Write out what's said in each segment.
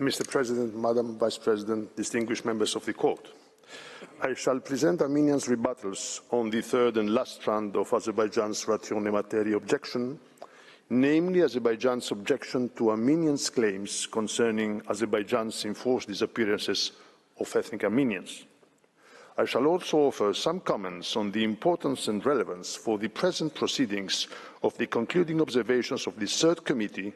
Mr. President, Madam Vice President, distinguished members of the Court, I shall present Armenia's rebuttals on the third and last strand of Azerbaijan's ration nemateri objection, namely Azerbaijan's objection to Armenians' claims concerning Azerbaijan's enforced disappearances of ethnic Armenians. I shall also offer some comments on the importance and relevance for the present proceedings of the concluding observations of the Third Committee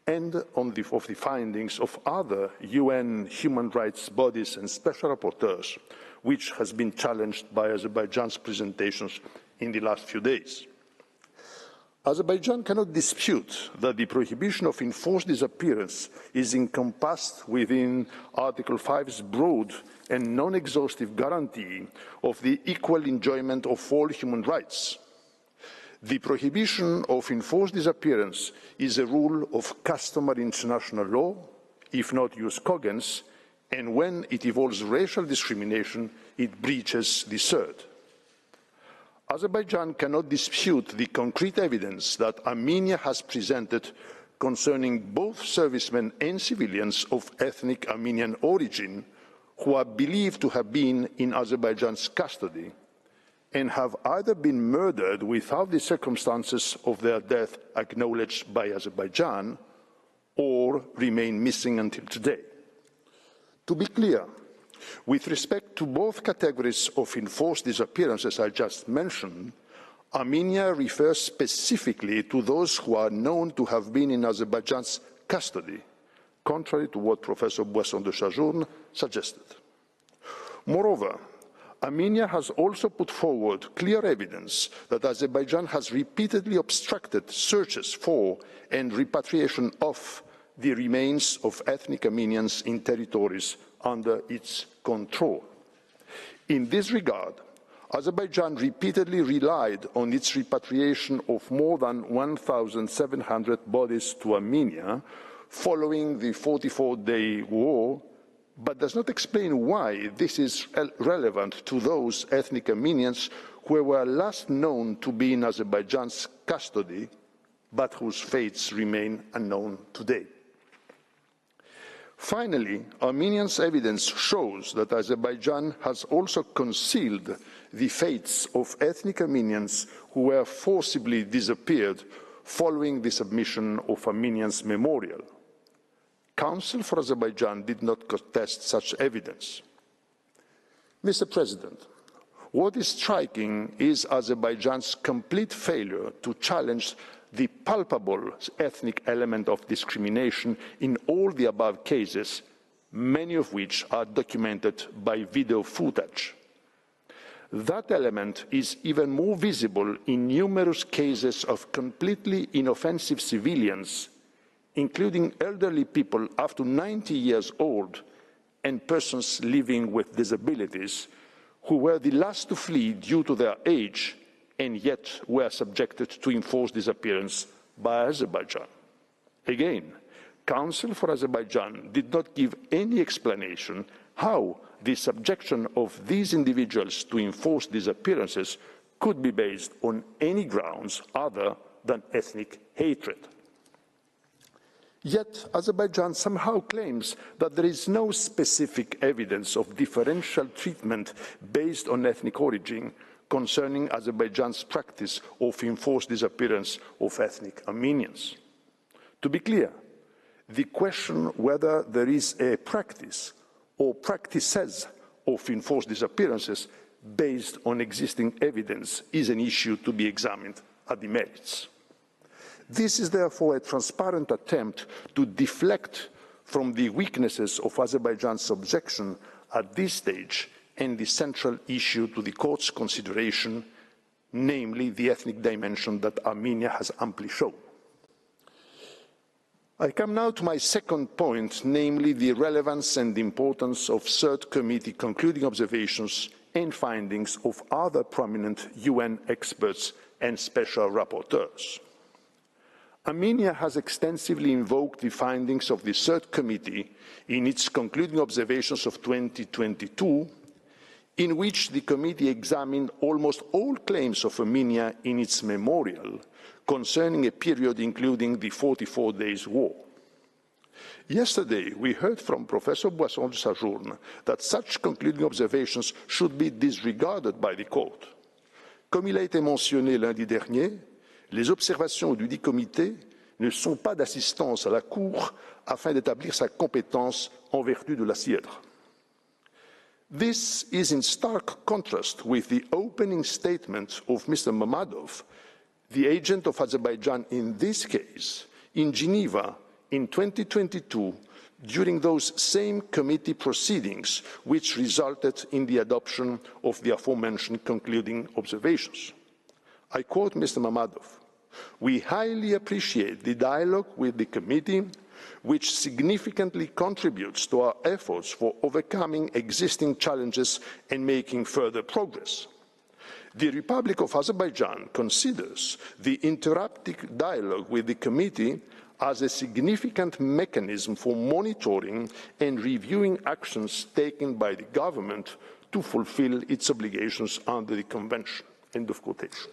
and of the findings of other UN human rights bodies and special rapporteurs, which has been challenged by Azerbaijan's presentations in the last few days. Azerbaijan cannot dispute that the prohibition of enforced disappearance is encompassed within Article 5's broad and non-exhaustive guarantee of the equal enjoyment of all human rights. The prohibition of enforced disappearance is a rule of customary international law, if not jus cogens, and when it involves racial discrimination, it breaches the third. Azerbaijan cannot dispute the concrete evidence that Armenia has presented concerning both servicemen and civilians of ethnic Armenian origin who are believed to have been in Azerbaijan's custody and have either been murdered without the circumstances of their death acknowledged by Azerbaijan or remain missing until today. To be clear, with respect to both categories of enforced disappearances I just mentioned, Armenia refers specifically to those who are known to have been in Azerbaijan's custody, contrary to what Professor Boisson de Chajourne suggested. Moreover, Armenia has also put forward clear evidence that Azerbaijan has repeatedly obstructed searches for and repatriation of the remains of ethnic Armenians in territories under its control. In this regard, Azerbaijan repeatedly relied on its repatriation of more than 1,700 bodies to Armenia following the 44-day war, but does not explain why this is relevant to those ethnic Armenians who were last known to be in Azerbaijan's custody, but whose fates remain unknown today. Finally, Armenians' evidence shows that Azerbaijan has also concealed the fates of ethnic Armenians who were forcibly disappeared following the submission of Armenians' memorial. Council for Azerbaijan did not contest such evidence. Mr. President, what is striking is Azerbaijan's complete failure to challenge the palpable ethnic element of discrimination in all the above cases, many of which are documented by video footage. That element is even more visible in numerous cases of completely inoffensive civilians, including elderly people up to 90 years old and persons living with disabilities, who were the last to flee due to their age and yet were subjected to enforced disappearance by Azerbaijan. Again, Council for Azerbaijan did not give any explanation how the subjection of these individuals to enforced disappearances could be based on any grounds other than ethnic hatred. Yet Azerbaijan somehow claims that there is no specific evidence of differential treatment based on ethnic origin concerning Azerbaijan's practice of enforced disappearance of ethnic Armenians. To be clear, the question whether there is a practice or practices of enforced disappearances based on existing evidence is an issue to be examined at the merits. This is therefore a transparent attempt to deflect from the weaknesses of Azerbaijan's objection at this stage and the central issue to the Court's consideration, namely the ethnic dimension that Armenia has amply shown. I come now to my second point, namely the relevance and importance of Third Committee concluding observations and findings of other prominent UN experts and special rapporteurs. Armenia has extensively invoked the findings of the Third Committee in its concluding observations of 2022, in which the committee examined almost all claims of Armenia in its memorial concerning a period including the 44 days war. Yesterday, we heard from Professor Boisson de Sajourne that such concluding observations should be disregarded by the court. Comme il a été mentionné lundi dernier, les observations du dit comité ne sont pas d'assistance à la Cour afin d'établir sa compétence en vertu de la sièdre. This is in stark contrast with the opening statement of Mr. Mamadov, the agent of Azerbaijan in this case, in Geneva in 2022, during those same committee proceedings which resulted in the adoption of the aforementioned concluding observations. I quote Mr. Mamadov, "We highly appreciate the dialogue with the committee, which significantly contributes to our efforts for overcoming existing challenges and making further progress. The Republic of Azerbaijan considers the interactive dialogue with the committee as a significant mechanism for monitoring and reviewing actions taken by the government to fulfill its obligations under the Convention." End of quotation.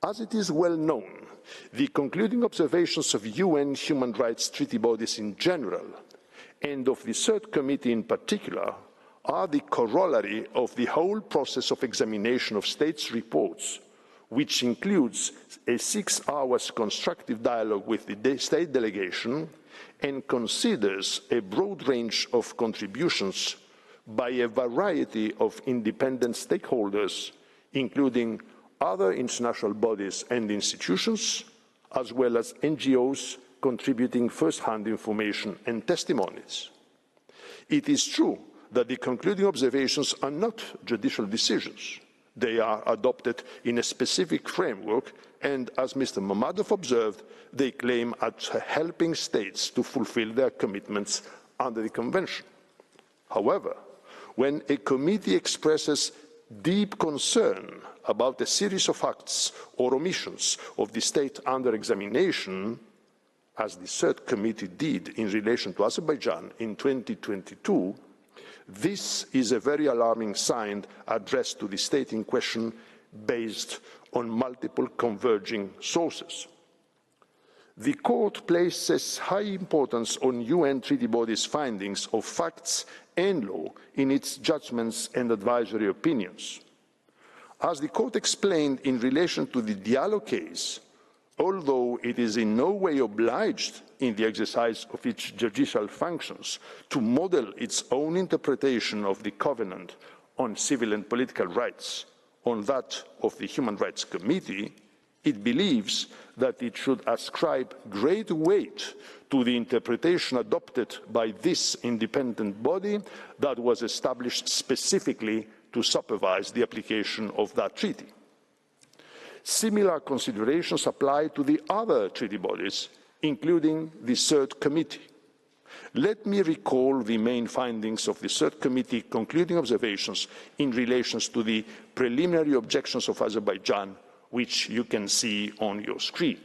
As it is well known, the concluding observations of UN human rights treaty bodies in general, and of the Third Committee in particular, are the corollary of the whole process of examination of states' reports, which includes a 6 hours constructive dialogue with the state delegation and considers a broad range of contributions by a variety of independent stakeholders, including other international bodies and institutions, as well as NGOs contributing first-hand information and testimonies. It is true that the concluding observations are not judicial decisions. They are adopted in a specific framework, and as Mr. Mamadov observed, they claim at helping states to fulfill their commitments under the Convention. However, when a committee expresses deep concern about a series of acts or omissions of the state under examination, as the Third Committee did in relation to Azerbaijan in 2022, this is a very alarming sign addressed to the state in question based on multiple converging sources. The court places high importance on UN treaty bodies' findings of facts and law in its judgments and advisory opinions. As the court explained in relation to the Diallo case, although it is in no way obliged in the exercise of its judicial functions to model its own interpretation of the Covenant on Civil and Political Rights on that of the Human Rights Committee, it believes that it should ascribe great weight to the interpretation adopted by this independent body that was established specifically to supervise the application of that treaty. Similar considerations apply to the other treaty bodies, including the Third Committee. Let me recall the main findings of the Third Committee concluding observations in relation to the preliminary objections of Azerbaijan, which you can see on your screen.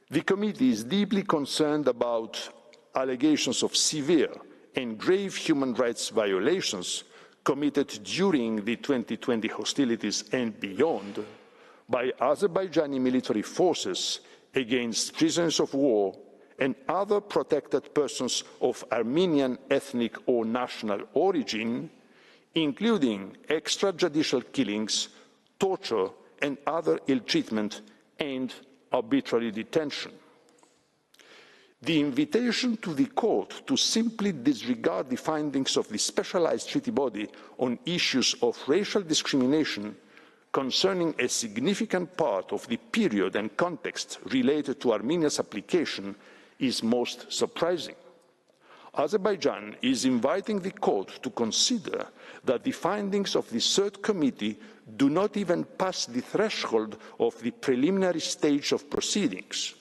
The committee is deeply concerned about allegations of severe and grave human rights violations committed during the 2020 hostilities and beyond by Azerbaijani military forces against prisoners of war and other protected persons of Armenian ethnic or national origin, including extrajudicial killings, torture, and other ill treatment and arbitrary detention. The invitation to the court to simply disregard the findings of the specialized treaty body on issues of racial discrimination concerning a significant part of the period and context related to Armenia's application is most surprising. Azerbaijan is inviting the court to consider that the findings of the Third Committee do not even pass the threshold of the preliminary stage of proceedings.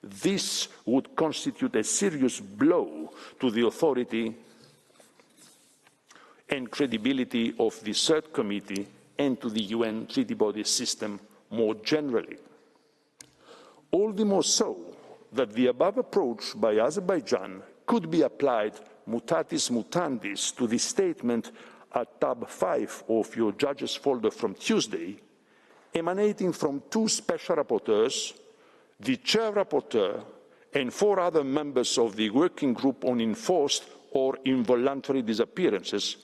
This would constitute a serious blow to the authority and credibility of the Third Committee and to the UN treaty body system more generally. All the more so that the above approach by Azerbaijan could be applied mutatis mutandis to the statement at tab 5 of your judges folder from Tuesday, emanating from two special rapporteurs, the chair rapporteur and 4 other members of the Working Group on Enforced or Involuntary Disappearances,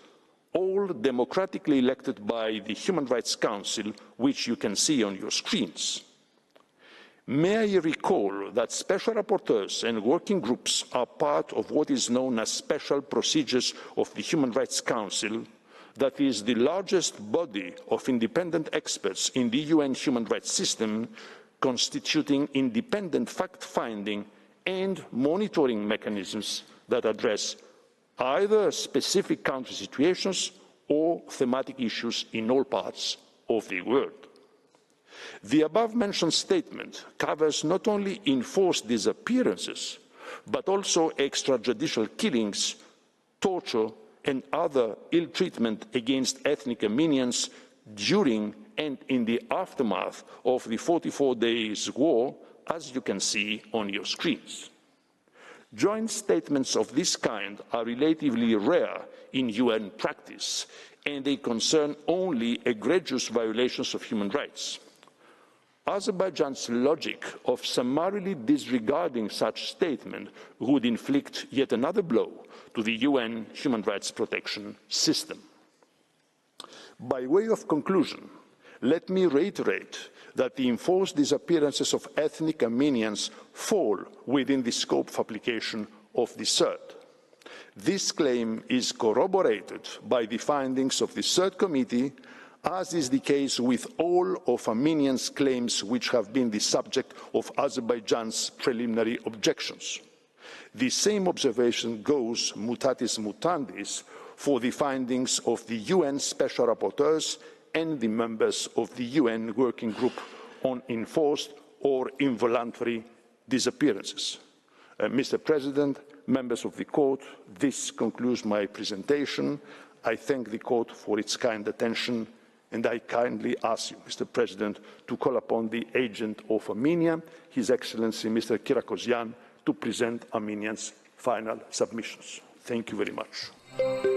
all democratically elected by the Human Rights Council, which you can see on your screens. May I recall that special rapporteurs and working groups are part of what is known as special procedures of the Human Rights Council, that is the largest body of independent experts in the UN human rights system, constituting independent fact-finding and monitoring mechanisms that address either specific country situations or thematic issues in all parts of the world. The above-mentioned statement covers not only enforced disappearances, but also extrajudicial killings, torture, and other ill treatment against ethnic Armenians during and in the aftermath of the 44 days war, as you can see on your screens. Joint statements of this kind are relatively rare in UN practice, and they concern only egregious violations of human rights. Azerbaijan's logic of summarily disregarding such statement would inflict yet another blow to the UN human rights protection system. By way of conclusion, let me reiterate that the enforced disappearances of ethnic Armenians fall within the scope of application of the CERT. This claim is corroborated by the findings of the CERT committee, as is the case with all of Armenians' claims which have been the subject of Azerbaijan's preliminary objections. The same observation goes mutatis mutandis for the findings of the UN Special Rapporteurs and the members of the UN Working Group on Enforced or Involuntary Disappearances. Mr. President, members of the Court, this concludes my presentation. I thank the Court for its kind attention, and I kindly ask you, Mr. President, to call upon the agent of Armenia, His Excellency Mr. Kyriakosyan, to present Armenia's final submissions. Thank you very much.